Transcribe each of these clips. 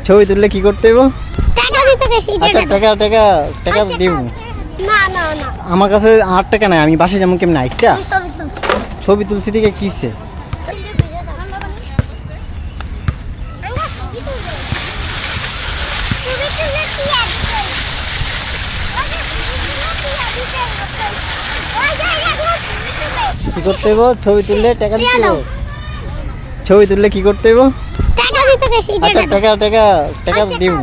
ছবি তুললে কি করতে হইব? টাকা দিতে গেছি। আচ্ছা টাকা দিব। না না না, আমার কাছে 8 টাকা নাই, আমি বাসে যেমন কেমন আইটা আমি ছবি তুলছি। ছবি তুলছি দিকে কিছে? কি করতে হইব? ছবি তুললে টাকা দিতে হইব। ছবি তুললে কি করতে হইব? টাকা দিতে গেছি। আচ্ছা টাকা দিব।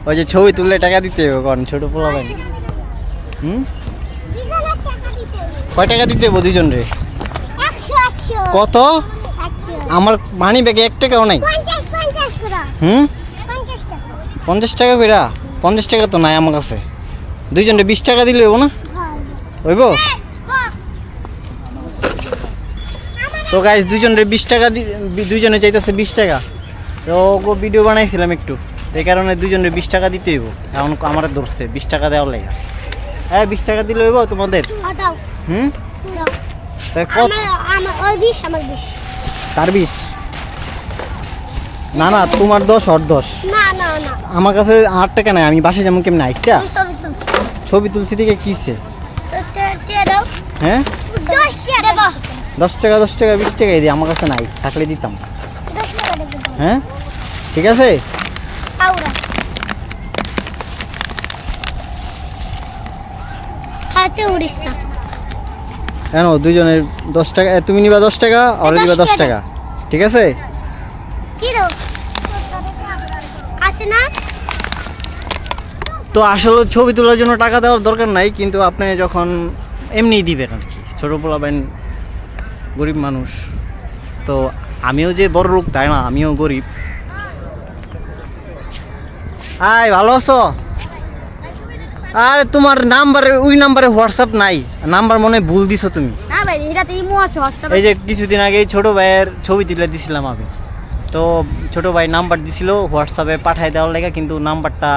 ওই যে ছবি তুললে টাকা দিতে হইব, কোন ছোট পোলা ভাই? কয় টাকা দিতে হইব দুইজন রে? 100 কত? আমার মানি ব্যাগে 1 টাকাও নাই। 50 করে। 50 টাকা। 50 টাকা কইরা? 50 টাকা তো নাই আমার কাছে। দুইজন রে 20 টাকা দিলে হইব না? হইব? তো গাইস দুইজন রে 20 টাকা দুইজনে চাইতেছে 20 টাকা। তো ওগো ভিডিও বানাইছিলাম একটু, এই কারণে দুইজন রে 20 টাকা দিতে হইব। এখন আমার ধরছে 20 টাকা দেওয়ার লাগে। হ্যাঁ 20 টাকা দিলে হইব তোমাদের? দাও। দাও। তাই কত? আমার ওই 20 আমার 20। তার 20? না না তোমার 10 আর 10। না না না, আমার কাছে 8 টাকা নাই, আমি বাসে যেমন কেমন আইটা আমি ছবি তুলছি। ছবি তুলছি দিকে কিছে? তো তে দাও। হ্যাঁ 10 টাকা দেবো। 10 টাকা 20 টাকাই দিই, আমার কাছে নাই, থাকলে দিতাম। 10 টাকা দেবো। হ্যাঁ ঠিক আছে। আউরা হাতে উড়িস না। কেন দুইজনের 10 টাকা? তুমি নিবা 10 টাকা, ওরা দিবা 10 টাকা, ঠিক আছে? কি দাও? আছে না? তো আসলে ছবি তোলার জন্য টাকা দেওয়ার দরকার নাই, কিন্তু আপনি যখন এমনিই দিবেন আর কি। ছোটো পোলাবেন, গরিব মানুষ তো। আমিও যে বড় লোক তাই না, আমিও গরিব। আয় ভালো আছো? আরে তোমার নাম্বারে, ওই নাম্বারে হোয়াটসঅ্যাপ নাই, নাম্বার মনে হয় ভুল দিছো তুমি। না ভাই, এটাতে ইমো আছে, হোয়াটসঅ্যাপ এই যে কিছুদিন আগে ছোট ভাইয়ের ছবি তুলে দিছিলাম আমি, তো ছোট ভাই নাম্বার দিছিল হোয়াটসঅ্যাপে পাঠাই দেওয়ার লেগে, কিন্তু নাম্বারটা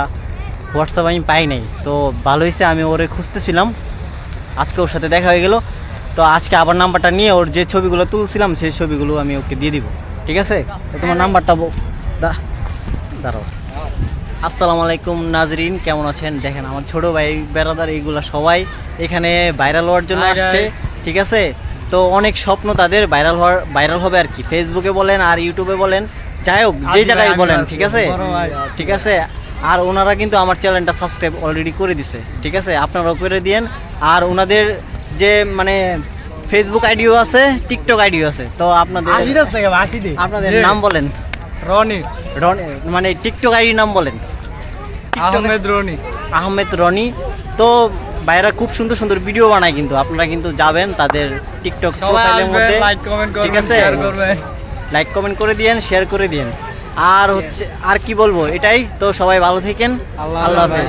হোয়াটসঅ্যাপ আমি পাই নাই। তো ভালো হয়েছে, আমি ওরে খুঁজতেছিলাম, আজকে ওর সাথে দেখা হয়ে গেল। তো আজকে আবার নাম্বারটা নিয়ে ওর যে ছবিগুলো তুলছিলাম সেই ছবিগুলো আমি ওকে দিয়ে দিব, ঠিক আছে? তো তোমার নাম্বারটা দাঁড়াও। আসসালামু আলাইকুম নাজরিন, কেমন আছেন? দেখেন আমার ছোট ভাই বেড়াদার এইগুলা সবাই এখানে ভাইরাল হওয়ার জন্য আসছে, ঠিক আছে? তো অনেক স্বপ্ন তাদের ভাইরাল হবে আর কি, ফেসবুকে বলেন আর ইউটিউবে বলেন, যাই হোক যে জায়গায় বলেন, ঠিক আছে? ঠিক আছে। আর ওনারা কিন্তু আমার চ্যানেলটা সাবস্ক্রাইব অলরেডি করে দিছে, ঠিক আছে? আপনারাও করে দিয়েন। আর ওনাদের যে মানে ফেসবুক আইডিও আছে, টিকটক আইডিও আছে। তো আপনাদের নাম বলেন। রনি, মানে টিকটক আইডির নাম বলেন। আহমেদ রনি। তো ভাইরা খুব সুন্দর সুন্দর ভিডিও বানায়, কিন্তু আপনারা কিন্তু যাবেন তাদের টিকটক প্রোফাইলের মধ্যে, ঠিক আছে? লাইক কমেন্ট করে দিয়েন, শেয়ার করে দিয়েন। আর হচ্ছে আর কি বলবো, এটাই তো। সবাই ভালো থাকেন, আল্লাহ হাফেজ।